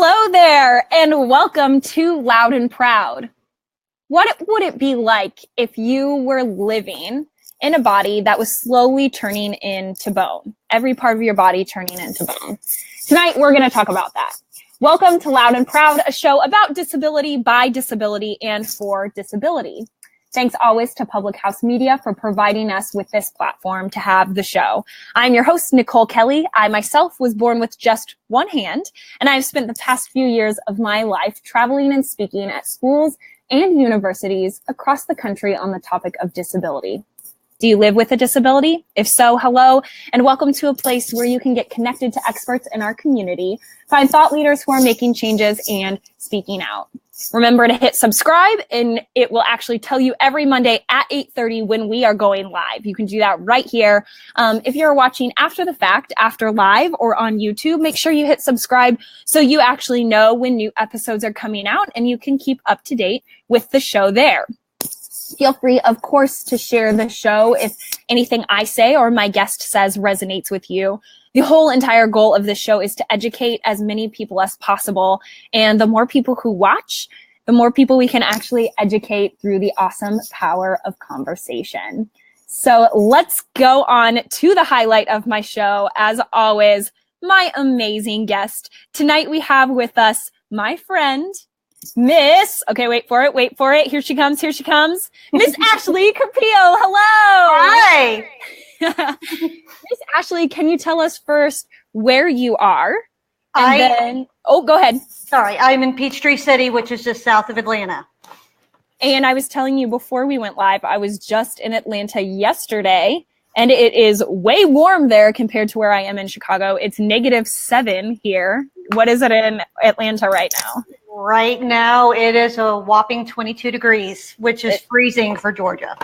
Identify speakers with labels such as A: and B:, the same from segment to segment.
A: Hello there, and welcome to Loud and Proud. What would it be like if you were living in a body that was slowly turning into bone? Every part of your body turning into bone. Tonight, we're going to talk about that. Welcome to Loud and Proud, a show about disability, by disability, and for disability. Thanks always to Public House Media for providing us with this platform to have the show. I'm your host, Nicole Kelly. I myself was born with just one hand, and I've spent the past few years of my life traveling and speaking at schools and universities across the country on the topic of disability. Do you live with a disability? If so, hello, and welcome to a place where you can get connected to experts in our community, find thought leaders who are making changes, and speaking out. Remember to hit subscribe, and it will actually tell you every Monday at 8:30 when we are going live. You can do that right here. If you're watching after the fact, after live or on YouTube, make sure you hit subscribe so you actually know when new episodes are coming out and you can keep up to date with the show there. Feel free, of course, to share the show if anything I say or my guest says resonates with you. The whole entire goal of this show is to educate as many people as possible. And the more people who watch, the more people we can actually educate through the awesome power of conversation. So let's go on to the highlight of my show. As always, my amazing guest. Tonight we have with us my friend, Miss, okay, wait for it. Here she comes. Miss Ashley Kurpiel, hello.
B: Hi.
A: Miss Ashley, can you tell us first where you are? Go ahead.
B: Sorry, I'm in Peachtree City, which is just south of Atlanta.
A: And I was telling you before we went live, I was just in Atlanta yesterday, and it is way warm there compared to where I am in Chicago. It's -7 here. What is it in Atlanta right now?
B: Right now, it is a whopping 22 degrees, which is freezing for Georgia.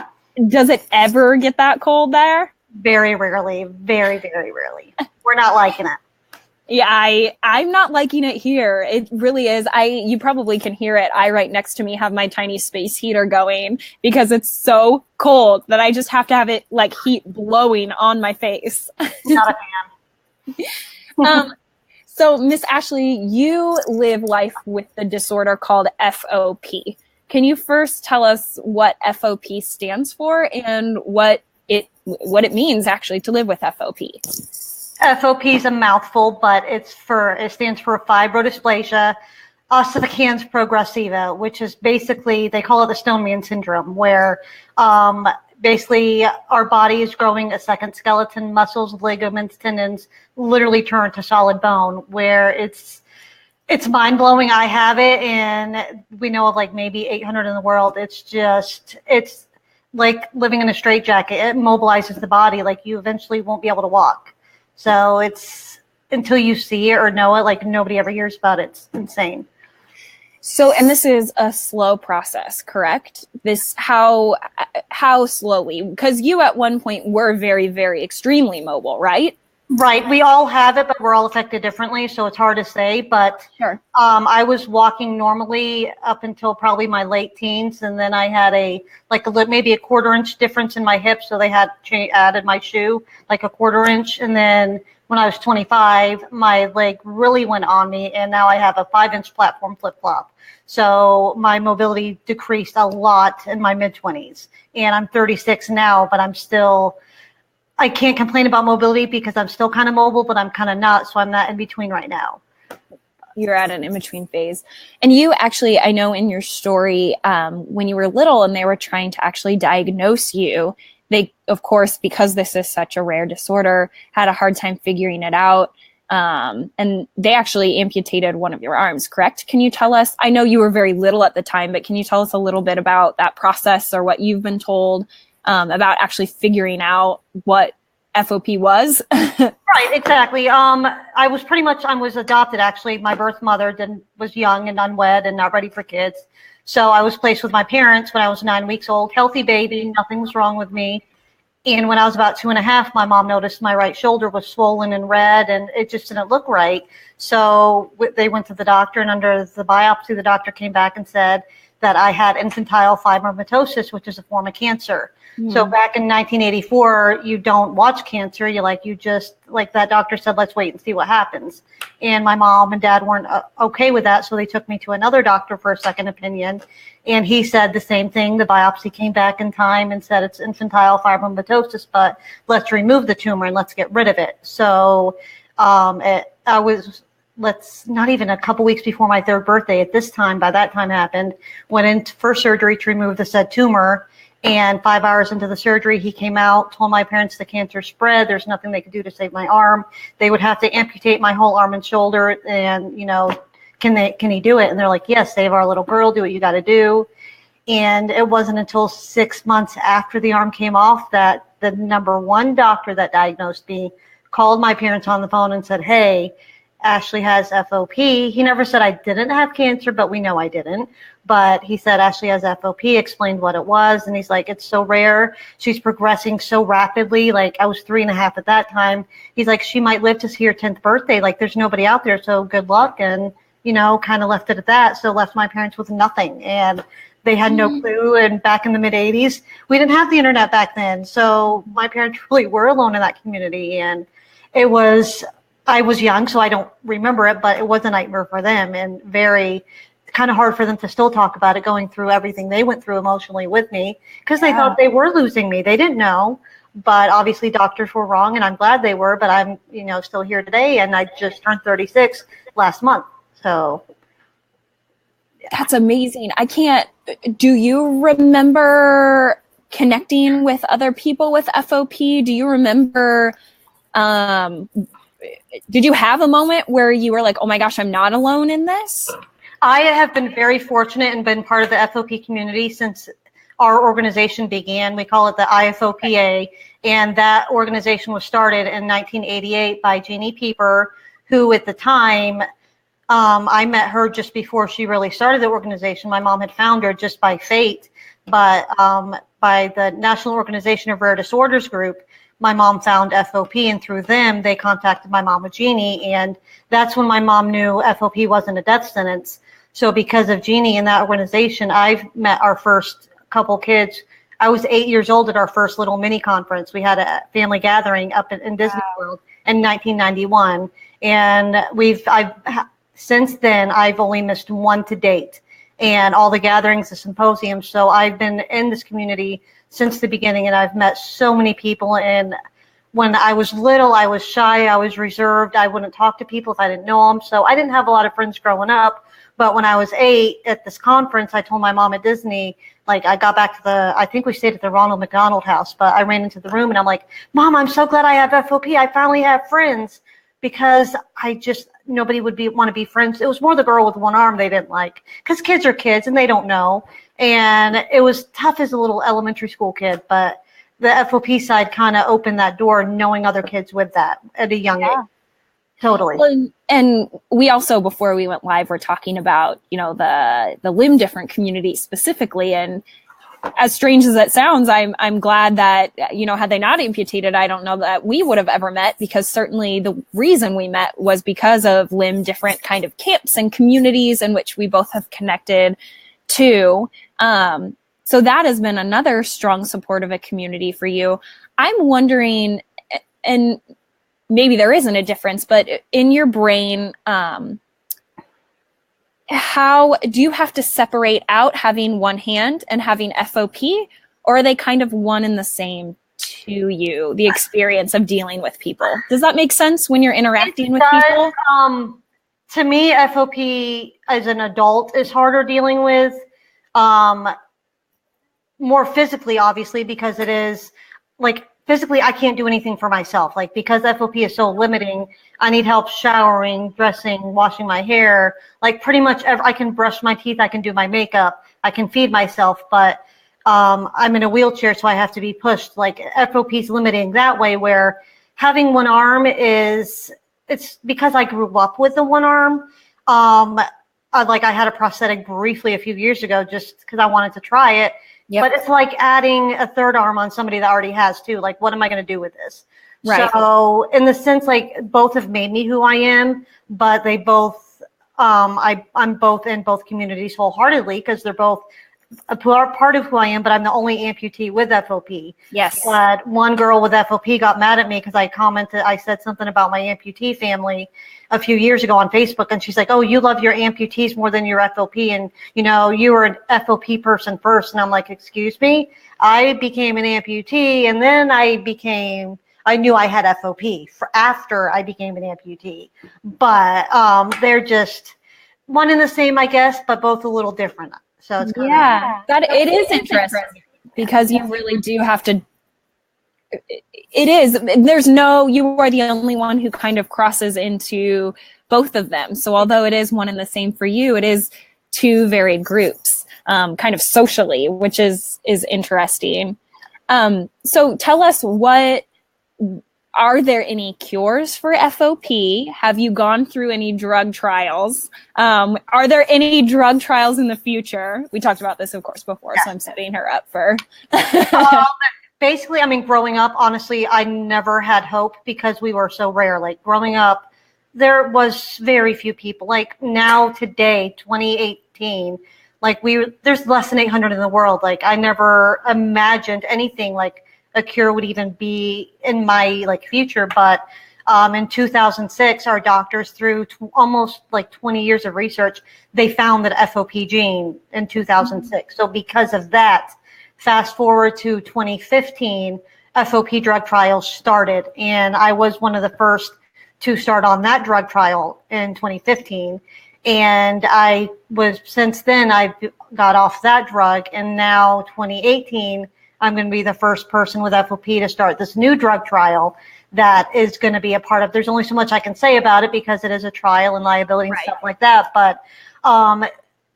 A: Does it ever get that cold there?
B: Very rarely. Very, very rarely. We're not liking it.
A: Yeah, I'm not liking it here. It really is. You probably can hear it. I right next to me have my tiny space heater going because it's so cold that I just have to have it like heat blowing on my face.
B: Not a fan.
A: So Miss Ashley, you live life with the disorder called FOP. Can you first tell us what FOP stands for and what it means actually to live with FOP?
B: FOP is a mouthful, but it stands for Fibrodysplasia Ossificans Progressiva, which is basically, they call it the stone man syndrome, where basically our body is growing a second skeleton, muscles, ligaments, tendons literally turn to solid bone, where it's mind-blowing. I have it, and we know of like maybe 800 in the world. It's like living in a straitjacket. It mobilizes the body. Like you eventually won't be able to walk. So it's, until you see it or know it, like nobody ever hears about it. It's insane.
A: So, and this is a slow process, correct? How slowly? Because you at one point were very, very extremely mobile, right?
B: Right. We all have it, but we're all affected differently. So it's hard to say, but
A: sure.
B: I was walking normally up until probably my late teens. And then I had maybe a 1/4 inch difference in my hip. So they had added my shoe like a 1/4 inch. And then when I was 25, my leg really went on me. And now I have a 5-inch platform flip-flop. So my mobility decreased a lot in my mid-20s. And I'm 36 now, but I can't complain about mobility because I'm still kind of mobile, but I'm kind of not. So I'm not in between right now.
A: You're at an in-between phase. And you actually, I know in your story, when you were little and they were trying to actually diagnose you, they, of course, because this is such a rare disorder, had a hard time figuring it out. And they actually amputated one of your arms, correct? Can you tell us, I know you were very little at the time, but can you tell us a little bit about that process or what you've been told about actually figuring out what FOP was?
B: Right, exactly. I was adopted actually. My birth mother was young and unwed and not ready for kids. So I was placed with my parents when I was 9 weeks old, healthy baby, nothing was wrong with me. And when I was about 2.5, my mom noticed my right shoulder was swollen and red and it just didn't look right. So they went to the doctor, and under the biopsy, the doctor came back and said that I had infantile fibromatosis, which is a form of cancer. So back in 1984, you don't watch cancer. You just, like that doctor said, let's wait and see what happens. And my mom and dad weren't okay with that. So they took me to another doctor for a second opinion. And he said the same thing. The biopsy came back in time and said it's infantile fibromatosis, but let's remove the tumor and let's get rid of it. So not even a couple weeks before my 3rd birthday at this time, by that time happened, went in for surgery to remove the said tumor. And 5 hours into the surgery, he came out, told my parents the cancer spread. There's nothing they could do to save my arm. They would have to amputate my whole arm and shoulder. And, can he do it? And they're like, yes, save our little girl. Do what you got to do. And it wasn't until 6 months after the arm came off that the number 1 doctor that diagnosed me called my parents on the phone and said, hey, Ashley has FOP. He never said I didn't have cancer, but we know I didn't. But he said Ashley has FOP, explained what it was. And he's like, it's so rare. She's progressing so rapidly. Like, I was 3.5 at that time. He's like, she might live to see her 10th birthday. Like, there's nobody out there. So good luck. And, kind of left it at that. So left my parents with nothing. And they had no clue. And back in the mid 80s, we didn't have the internet back then. So my parents really were alone in that community. And I was young, so I don't remember it, but it was a nightmare for them and very kind of hard for them to still talk about it, going through everything they went through emotionally with me because they thought they were losing me. They didn't know, but obviously doctors were wrong, and I'm glad they were, but I'm, still here today, and I just turned 36 last month. So
A: that's amazing. Do you remember connecting with other people with FOP? Do you remember, did you have a moment where you were like, oh my gosh, I'm not alone in this?
B: I have been very fortunate and been part of the FOP community since our organization began. We call it the IFOPA, and that organization was started in 1988 by Jeannie Pieper, who at the time, I met her just before she really started the organization. My mom had found her just by fate, but by the National Organization of Rare Disorders group, my mom found FOP, and through them, they contacted my mom with Jeannie, and that's when my mom knew FOP wasn't a death sentence. So because of Jeannie and that organization, I've met our first couple kids. I was 8 years old at our first little mini conference. We had a family gathering up in Disney World in 1991, and since then, I've only missed one to date, and all the gatherings, the symposiums. So I've been in this community since the beginning, and I've met so many people. And when I was little, I was shy, I was reserved. I wouldn't talk to people if I didn't know them. So I didn't have a lot of friends growing up. But when I was 8 at this conference, I told my mom at Disney, like I got back to I think we stayed at the Ronald McDonald House, but I ran into the room and I'm like, Mom, I'm so glad I have FOP. I finally have friends, because nobody would want to be friends. It was more the girl with one arm they didn't like, because kids are kids and they don't know. And it was tough as a little elementary school kid, but the FOP side kind of opened that door, knowing other kids with that at a young age. Totally.
A: Well, and we also, before we went live, we're talking about, the limb different community specifically. And as strange as that sounds, I'm glad that, had they not amputated, I don't know that we would have ever met, because certainly the reason we met was because of limb different kind of camps and communities in which we both have connected to. So that has been another strong support of a community for you. I'm wondering, and maybe there isn't a difference, but in your brain, how do you have to separate out having one hand and having FOP, or are they kind of one and the same to you, the experience of dealing with people? Does that make sense when you're interacting with people?
B: To me, FOP as an adult is harder dealing with, more physically, obviously, because it is like, physically, I can't do anything for myself. Like, because FOP is so limiting, I need help showering, dressing, washing my hair. Like, pretty much I can brush my teeth, I can do my makeup, I can feed myself, but I'm in a wheelchair, so I have to be pushed. Like, FOP is limiting that way, where having one arm it's because I grew up with the one arm. I had a prosthetic briefly a few years ago just because I wanted to try it. Yep. But it's like adding a third arm on somebody that already has two. Like, what am I going to do with this? Right. So in the sense, like, both have made me who I am, but they both I'm both in both communities wholeheartedly because they're both a part of who I am, but I'm the only amputee with FOP.
A: Yes.
B: But one girl with FOP got mad at me because I said something about my amputee family a few years ago on Facebook, and she's like, "Oh, you love your amputees more than your FOP, and you were an FOP person first." And I'm like, "Excuse me, I became an amputee, and then I knew I had FOP after I became an amputee, but they're just one and the same, I guess, but both a little different." So it's
A: it is interesting because you really do have to. It is. You are the only one who kind of crosses into both of them. So although it is one and the same for you, it is two varied groups, kind of socially, which is interesting. So tell us, are there any cures for FOP? Have you gone through any drug trials? Are there any drug trials in the future? We talked about this, of course, before, so I'm setting her up for.
B: Basically, I mean, growing up, honestly, I never had hope because we were so rare. Like growing up, there was very few people. Like now, today, 2018, there's less than 800 in the world. Like I never imagined anything like a cure would even be in my future. But in 2006, our doctors, through almost 20 years of research, they found that FOP gene in 2006. So because of that, fast forward to 2015, FOP drug trials started, and I was one of the first to start on that drug trial in 2015. And since then, I got off that drug, and now 2018, I'm going to be the first person with FOP to start this new drug trial that is going to be a part of. There's only so much I can say about it because it is a trial and liability and stuff like that. But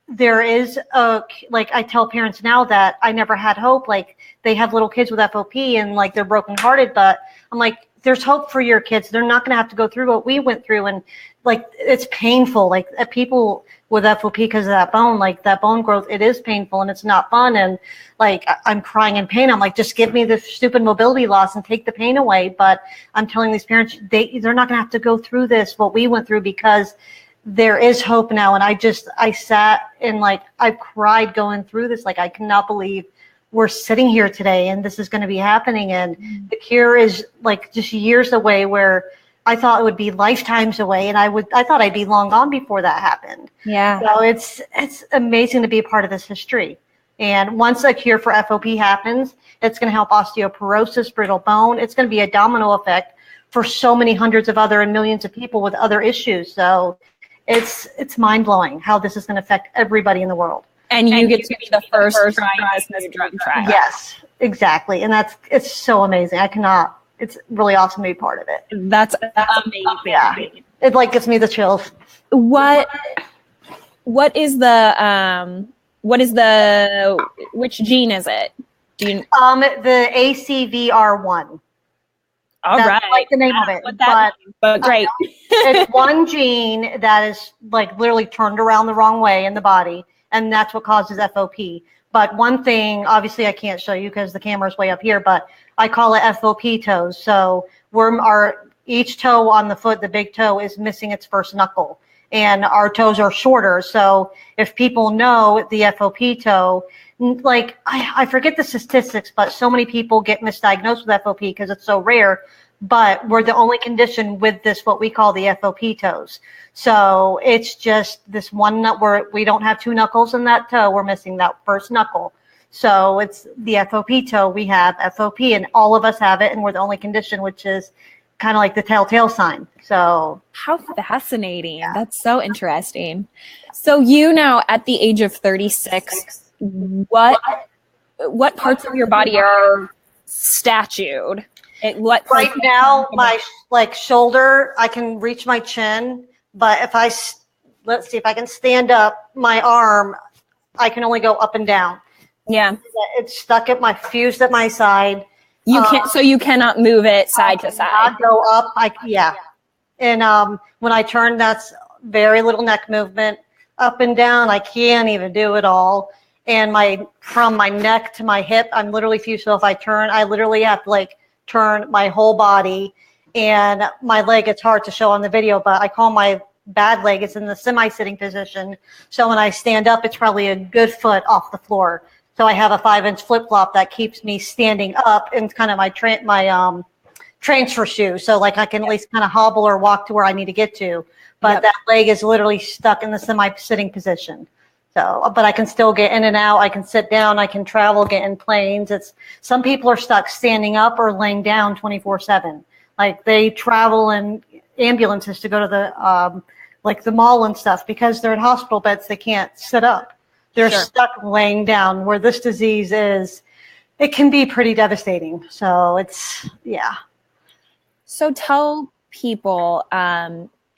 B: there is I tell parents now that I never had hope. Like they have little kids with FOP and they're brokenhearted, but I'm like, there's hope for your kids. They're not going to have to go through what we went through. And it's painful. People with FOP, because of that bone growth, it is painful and it's not fun. And I'm crying in pain. I'm like, just give me the stupid mobility loss and take the pain away. But I'm telling these parents, they're not going to have to go through what we went through, because there is hope now. And I sat and I cried going through this. I cannot believe we're sitting here today and this is going to be happening. And the cure is just years away, where I thought it would be lifetimes away. And I thought I'd be long gone before that happened.
A: Yeah.
B: So it's amazing to be a part of this history. And once a cure for FOP happens, it's going to help osteoporosis, brittle bone. It's going to be a domino effect for so many hundreds of other and millions of people with other issues. So it's mind-blowing how this is going to affect everybody in the world.
A: And you get to be the first trying this new drug trial.
B: Yes, exactly. And it's so amazing. It's really awesome to be part of it.
A: That's amazing.
B: Yeah. It gives me the chills.
A: What is which gene is it? Do you
B: the ACVR1. That's
A: right.
B: The name of it.
A: But great.
B: It's one gene that is literally turned around the wrong way in the body, and that's what causes FOP. But one thing, obviously I can't show you because the camera's way up here, but I call it FOP toes. So each toe on the foot, the big toe, is missing its first knuckle, and our toes are shorter. So if people know the FOP toe, I forget the statistics, but so many people get misdiagnosed with FOP because it's so rare. But we're the only condition with what we call the FOP toes. So it's just this one nut where we don't have two knuckles in that toe. We're missing that first knuckle. So it's the FOP toe. We have FOP, and all of us have it, and we're the only condition, which is kind of like the telltale sign. So
A: how fascinating. Yeah. That's so interesting. So you now, at the age of 36, what parts of your body are statued?
B: Right now, my shoulder, I can reach my chin, but let's see if I can stand up, my arm, I can only go up and down.
A: Yeah.
B: It's stuck fused at my side.
A: You can't, so you cannot move it side to side.
B: I go up, yeah. And when I turn, that's very little neck movement. Up and down, I can't even do it all. And from my neck to my hip, I'm literally fused. So if I turn, I literally have to turn my whole body, and my leg, it's hard to show on the video, but I call my bad leg is in the semi-sitting position. So when I stand up, it's probably a good foot off the floor. So I have a 5-inch flip-flop that keeps me standing up, and kind of my transfer shoe. So like I can at least kind of hobble or walk to where I need to get to. But that leg is literally stuck in the semi-sitting position. So, but I can still get in and out. I can sit down. I can travel, get in planes. Some people are stuck standing up or laying down 24/7. Like they travel in ambulances to go to the like the mall and stuff because they're in hospital beds. They can't sit up. They're stuck laying down. Where this disease is, it can be pretty devastating. So it's
A: So tell people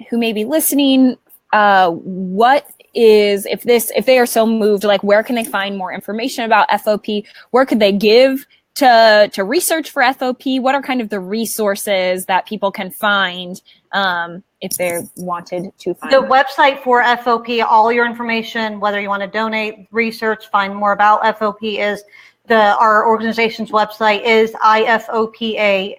A: who may be listening, what is, if they are so moved, like where can they find more information about FOP? Where could they give to research for FOP? What are kind of the resources that people can find if they wanted to find?
B: The website for FOP, all your information, whether you want to donate, research, find more about FOP, is our organization's website is ifopa.org.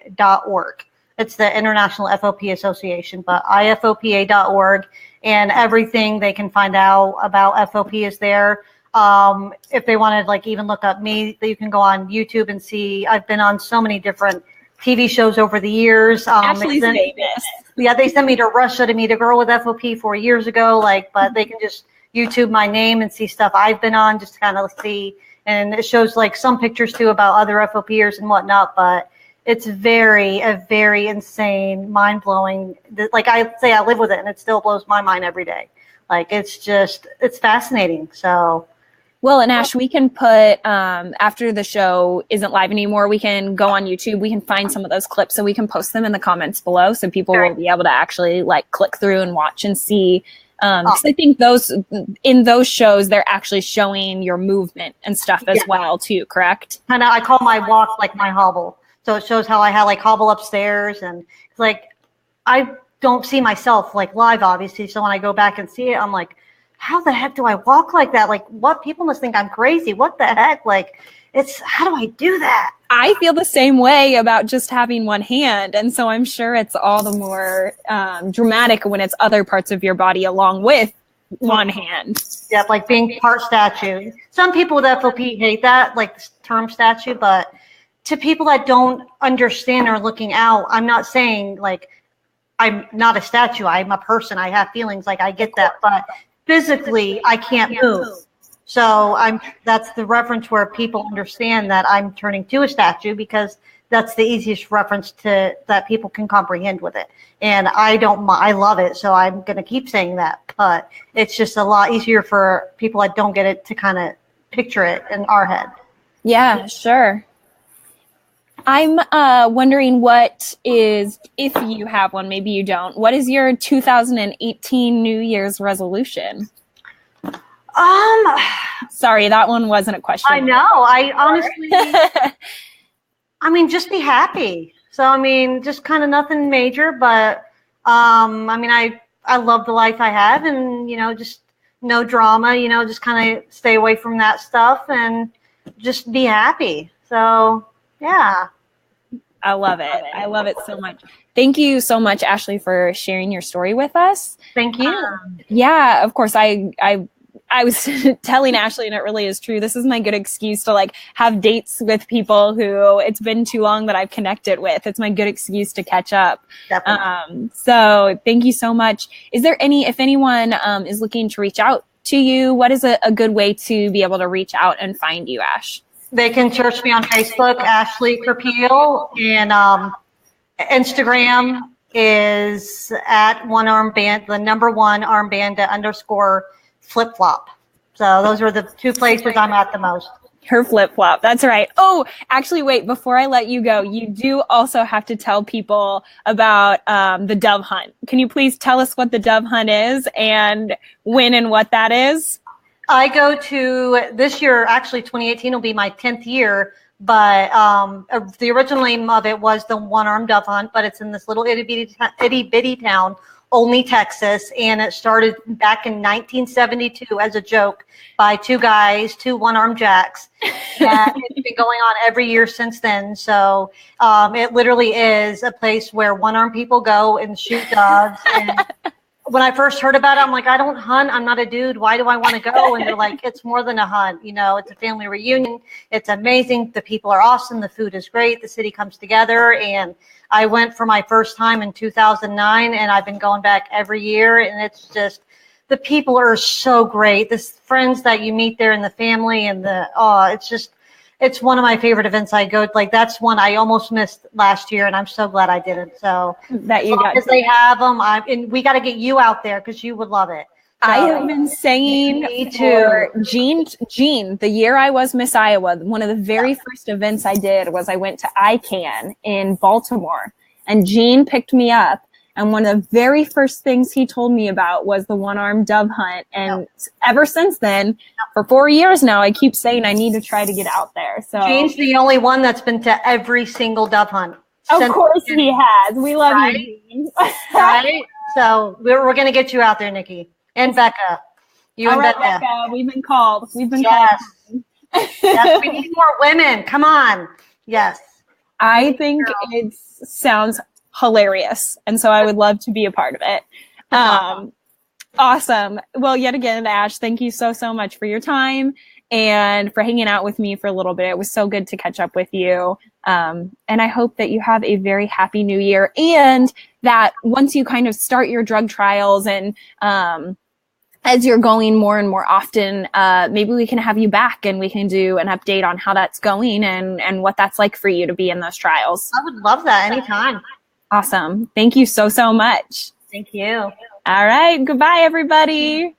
B: It's the International FOP Association, but ifopa.org, and everything they can find out about FOP is there. If they wanted, like, even look up me, you can go on YouTube and see. I've been on so many different TV shows over the years.
A: Ashley's famous.
B: Yeah, they sent me to Russia to meet a girl with FOP 4 years ago. But they can just YouTube my name and see stuff I've been on, just to kind of see. And it shows like some pictures too about other FOPers and whatnot. But it's a very insane, mind-blowing. Like I say, I live with it, and it still blows my mind every day. Like it's fascinating. So.
A: Well, and Ash, we can put, after the show isn't live anymore, we can go on YouTube. We can find some of those clips, and we can post them in the comments below, so people will be able to actually like click through and watch and see. Because I think in those shows, they're actually showing your movement and stuff as well too, correct?
B: And I call my walk like my hobble. So it shows how I hobble upstairs, and like I don't see myself like live, obviously. So when I go back and see it, I'm like, how the heck do I walk like that? Like, what, people must think I'm crazy. What the heck? Like, how do I do that?
A: I feel the same way about just having one hand. And so I'm sure it's all the more dramatic when it's other parts of your body along with one hand.
B: Yeah, like being part statue. Some people with FOP hate that, like the term statue, but to people that don't understand or looking out, I'm not saying like I'm not a statue. I'm a person. I have feelings. Like I get that, but physically I can't move. So that's the reference where people understand that I'm turning to a statue, because that's the easiest reference that people can comprehend with it. And I love it. So I'm going to keep saying that, but it's just a lot easier for people that don't get it to kind of picture it in our head.
A: Yeah, sure. I'm wondering what is, if you have one, maybe you don't, what is your 2018 New Year's resolution? Sorry, that one wasn't a question.
B: I know. I honestly, just be happy. So, just kind of nothing major, but, I love the life I have, and, just no drama, just kind of stay away from that stuff and just be happy. So, yeah.
A: I love it. I love it so much. Thank you so much, Ashley, for sharing your story with us.
B: Thank you.
A: Yeah, of course. I was telling Ashley, and it really is true, this is my good excuse to like have dates with people who it's been too long that I've connected with. It's my good excuse to catch up.
B: Definitely.
A: So thank you so much. Is there if anyone is looking to reach out to you, what is a good way to be able to reach out and find you, Ash?
B: They can search me on Facebook, Ashley Kurpiel, and Instagram is at one armband, the number one armband _flip flop. So those are the two places I'm at the most.
A: Her flip flop. That's right. Oh, actually, wait, before I let you go, you do also have to tell people about the dove hunt. Can you please tell us what the dove hunt is and when and what that is?
B: I go to, this year, actually 2018 will be my 10th year, but the original name of it was the one-armed dove hunt, but it's in this little itty-bitty town, Olney, Texas, and it started back in 1972 as a joke by two one-armed jacks, and it's been going on every year since then. So it literally is a place where one-armed people go and shoot doves, and when I first heard about it, I'm like, I don't hunt. I'm not a dude. Why do I want to go? And they're like, it's more than a hunt. You know, it's a family reunion. It's amazing. The people are awesome. The food is great. The city comes together. And I went for my first time in 2009, and I've been going back every year. And it's just, the people are so great. The friends that you meet there and the family and it's one of my favorite events I go. Like, that's one I almost missed last year, and I'm so glad I didn't. So
A: that you got,
B: because they have them, and we got to get you out there because you would love it. So,
A: I have been saying
B: me
A: for
B: too.
A: Jean, the year I was Miss Iowa, one of the very first events I did was I went to ICANN in Baltimore, and Jean picked me up. And one of the very first things he told me about was the one-armed dove hunt. And ever since then, for 4 years now, I keep saying I need to try to get out there. So
B: Jean's the only one that's been to every single dove hunt.
A: Of course he has. We love you, Jean.
B: Right? So we're going to get you out there, Nikki. And Becca. You and Becca.
A: We've been called. We've been
B: called.
A: Yes,
B: we need more women. Come on. Yes.
A: I think it sounds hilarious, and so I would love to be a part of it. Awesome. Well, yet again, Ash, thank you so much for your time and for hanging out with me for a little bit. It was so good to catch up with you. And I hope that you have a very happy new year, and that once you kind of start your drug trials and as you're going more and more often, maybe we can have you back and we can do an update on how that's going and what that's like for you to be in those trials.
B: I would love that anytime.
A: Awesome. Thank you so much.
B: Thank you.
A: All right. Goodbye, everybody.